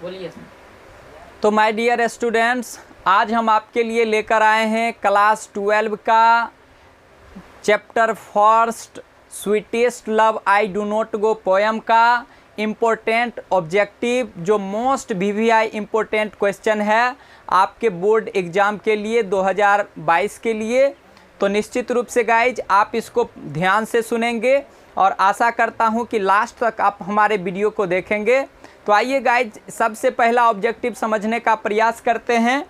बोलिए। तो my dear students, आज हम आपके लिए लेकर आए हैं क्लास 12 का chapter first sweetest love I do not go poem का इम्पोर्टेंट ऑब्जेक्टिव, जो मोस्ट वीवीआई इम्पोर्टेंट क्वेश्चन है आपके बोर्ड एग्ज़ाम के लिए 2022 के लिए। तो निश्चित रूप से गाइज आप इसको ध्यान से सुनेंगे और आशा करता हूं कि लास्ट तक आप हमारे वीडियो को देखेंगे। तो आइए गाइज, सबसे पहला ऑब्जेक्टिव समझने का प्रयास करते हैं।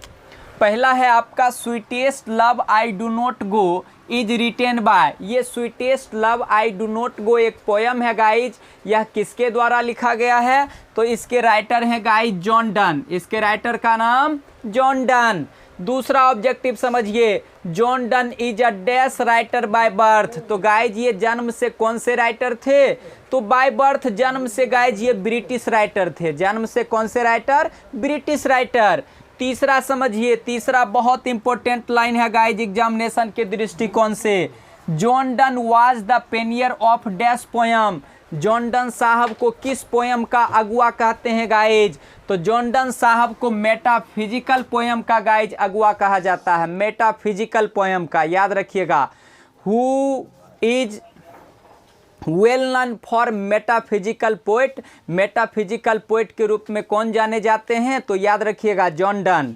पहला है आपका sweetest love I do not go is written by. ये sweetest love I do not go एक पोयम है गाइज। यह किसके द्वारा लिखा गया है? तो इसके राइटर हैं गाइज जॉन डन। इसके राइटर का नाम जॉन डन। दूसरा ऑब्जेक्टिव समझिए, John Donne is a dash writer by birth. तो गाइज ये जन्म से कौन से राइटर थे? तो बाय बर्थ जन्म से गाइज ये ब्रिटिश राइटर थे। जन्म से कौन से राइटर? British writer. तीसरा समझिए, तीसरा बहुत इंपॉर्टेंट लाइन है गाइज एग्जामिनेशन के दृष्टिकोण से। John Donne was the Payeer of dash poem. John Donne साहब को किस पोयम का अगुआ कहते हैं गाइज? तो जॉन डन साहब को मेटाफिजिकल पोयम का गाइज अगुआ कहा जाता है। मेटाफिजिकल पोयम का याद रखिएगा। Who is well known for metaphysical poet. Metaphysical poet के रूप में कौन जाने जाते हैं? तो याद रखिएगा जॉन डन।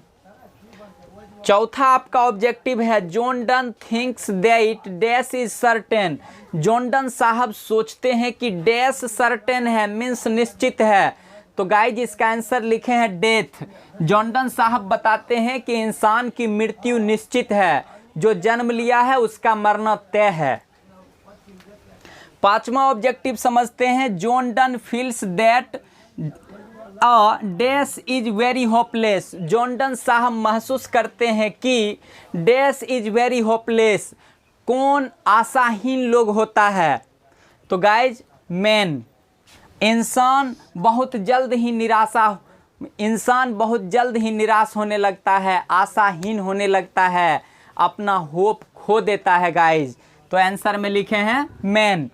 चौथा आपका ऑब्जेक्टिव है, John done thinks that dash is certain. John Donne साहब सोचते हैं कि डैश सर्टेन है, मीन्स निश्चित है। तो गाइज इसका आंसर लिखे हैं डेथ। जॉन डन साहब बताते हैं कि इंसान की मृत्यु निश्चित है, जो जन्म लिया है उसका मरना तय है। पांचवा ऑब्जेक्टिव समझते हैं, John Donne feels that a dash is very hopeless. John Donne साहब महसूस करते हैं कि डैश इज वेरी होपलेस। कौन आशाहीन लोग होता है? तो गाइज मैन। इंसान बहुत जल्द ही निराश होने लगता है, आशाहीन होने लगता है, अपना होप खो देता है गाइज। तो आंसर में लिखे हैं मैन।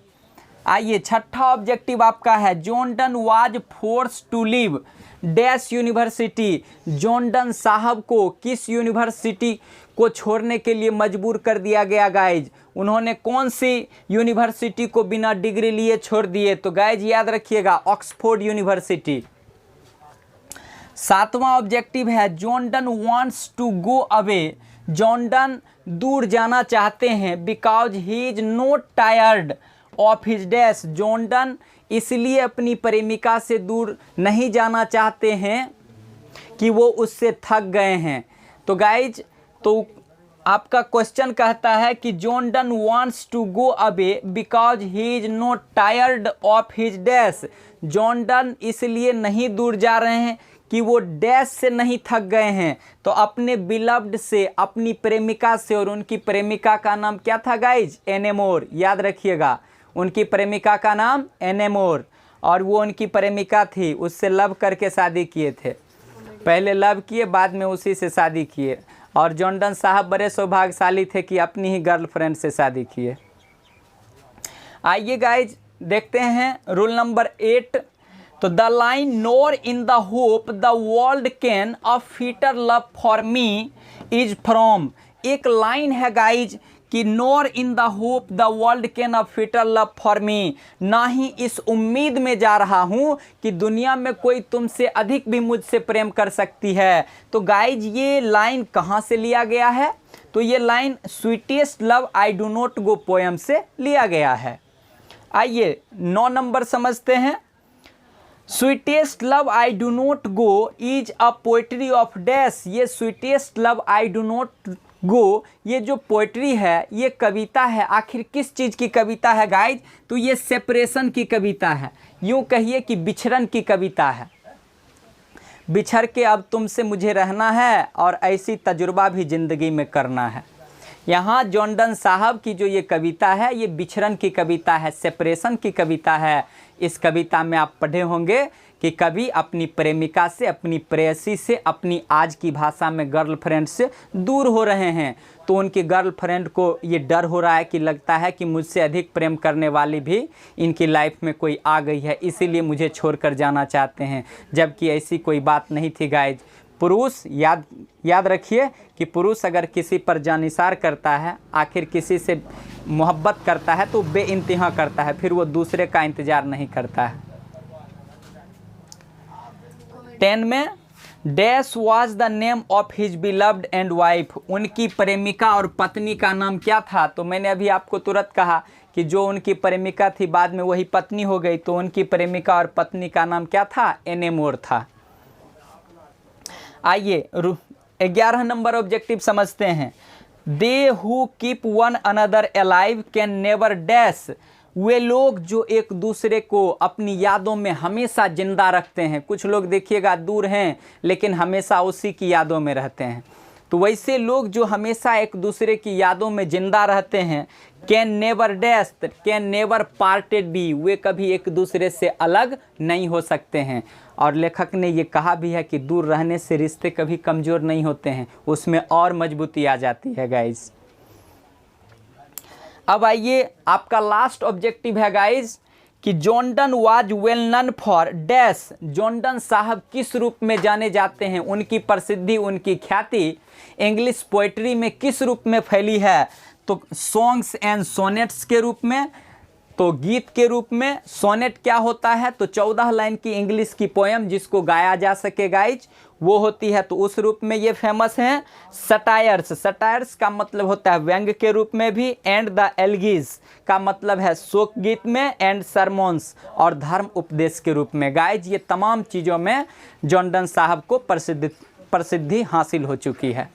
आइए छठा ऑब्जेक्टिव आपका है, John Donne was force to leave dash university. John Donne साहब को किस यूनिवर्सिटी को छोड़ने के लिए मजबूर कर दिया गया गाइज? उन्होंने कौन सी यूनिवर्सिटी को बिना डिग्री लिए छोड़ दिए? तो गाइज याद रखिएगा ऑक्सफोर्ड यूनिवर्सिटी। सातवां ऑब्जेक्टिव है, John Donne wants to go away. John Donne दूर जाना चाहते हैं because he is not tired of his dash. John Donne इसलिए अपनी प्रेमिका से दूर नहीं जाना चाहते हैं कि वो उससे थक गए हैं। तो गाइज तो आपका क्वेश्चन कहता है कि John Donne wants to go away because he is not tired of his dash. John Donne इसलिए नहीं दूर जा रहे हैं कि वो डैश से नहीं थक गए हैं, तो अपने बिलव्ड से, अपनी प्रेमिका से। और उनकी प्रेमिका का नाम क्या था गाइज? एनेमोर। याद रखिएगा उनकी प्रेमिका का नाम एनेमोर। और वो उनकी प्रेमिका थी, उससे लव करके शादी किए थे। पहले लव किए, बाद में उसी से शादी किए। और जॉन डन साहब बड़े सौभाग्यशाली थे कि अपनी ही गर्लफ्रेंड से शादी किए। आइए गाइज देखते हैं रूल नंबर 8। तो the line nor in the hope the world can a fitter love for me is from. एक लाइन है गाइज कि nor in the hope the world can a fitter love for me. ना ही इस उम्मीद में जा रहा हूँ कि दुनिया में कोई तुमसे अधिक भी मुझसे प्रेम कर सकती है। तो गाइज ये लाइन कहाँ से लिया गया है? तो ये line sweetest love I do not go poem से लिया गया है। आइए 9 नंबर समझते हैं। Sweetest love I do not go is a poetry of dash. ये sweetest love I do not go, ये जो पोएट्री है, ये कविता है। आखिर किस चीज़ की कविता है गाइज? तो ये सेपरेशन की कविता है, यूँ कहिए कि बिछड़न की कविता है। बिछड़ के अब तुमसे मुझे रहना है और ऐसी तजुर्बा भी ज़िंदगी में करना है। यहाँ जॉन डन साहब की जो ये कविता है, ये बिछड़न की कविता है, सेपरेशन की कविता है। इस कविता में आप पढ़े होंगे कि कभी अपनी प्रेमिका से, अपनी प्रेयसी से, अपनी आज की भाषा में गर्लफ्रेंड से दूर हो रहे हैं। तो उनकी गर्लफ्रेंड को ये डर हो रहा है कि लगता है कि मुझसे अधिक प्रेम करने वाली भी इनकी लाइफ में कोई आ गई है, इसीलिए मुझे छोड़कर जाना चाहते हैं, जबकि ऐसी कोई बात नहीं थी गाइज। पुरुष याद रखिए कि पुरुष अगर किसी पर जानिसार करता है, आखिर किसी से मोहब्बत करता है तो बेइंतहा करता है, फिर वो दूसरे का इंतज़ार नहीं करता है। 10 में dash was the name of his beloved and wife, उनकी प्रेमिका और पत्नी का नाम क्या था? तो मैंने अभी आपको तुरंत कहा कि जो उनकी प्रेमिका थी बाद में वही पत्नी हो गई, तो उनकी प्रेमिका और पत्नी का नाम क्या था? एनेमोर था। आइए 11 नंबर ऑब्जेक्टिव समझते हैं। They who keep one another alive can never dash, वे लोग जो एक दूसरे को अपनी यादों में हमेशा जिंदा रखते हैं। कुछ लोग देखिएगा दूर हैं लेकिन हमेशा उसी की यादों में रहते हैं, तो वैसे लोग जो हमेशा एक दूसरे की यादों में जिंदा रहते हैं, can never dash, can never parted be, वे कभी एक दूसरे से अलग नहीं हो सकते हैं। और लेखक ने ये कहा भी है कि दूर रहने से रिश्ते कभी कमज़ोर नहीं होते हैं, उसमें और मजबूती आ जाती है गाइज। अब आइए आपका लास्ट ऑब्जेक्टिव है गाइज कि John Donne was well known for dash, John Donne साहब किस रूप में जाने जाते हैं, उनकी प्रसिद्धि, उनकी ख्याति इंग्लिश पोइट्री में किस रूप में फैली है? तो सॉन्ग्स एंड सोनेट्स के रूप में, तो गीत के रूप में। सोनेट क्या होता है? तो 14 लाइन की इंग्लिश की पोएम जिसको गाया जा सके गाइज, वो होती है, तो उस रूप में ये फेमस हैं। सटायर्स, सटायर्स का मतलब होता है व्यंग के रूप में भी, एंड द एल्गीज का मतलब है शोक गीत में, एंड सरमोन्स और धर्म उपदेश के रूप में। गाइज ये तमाम चीज़ों में जॉन डन साहब को प्रसिद्धि हासिल हो चुकी है।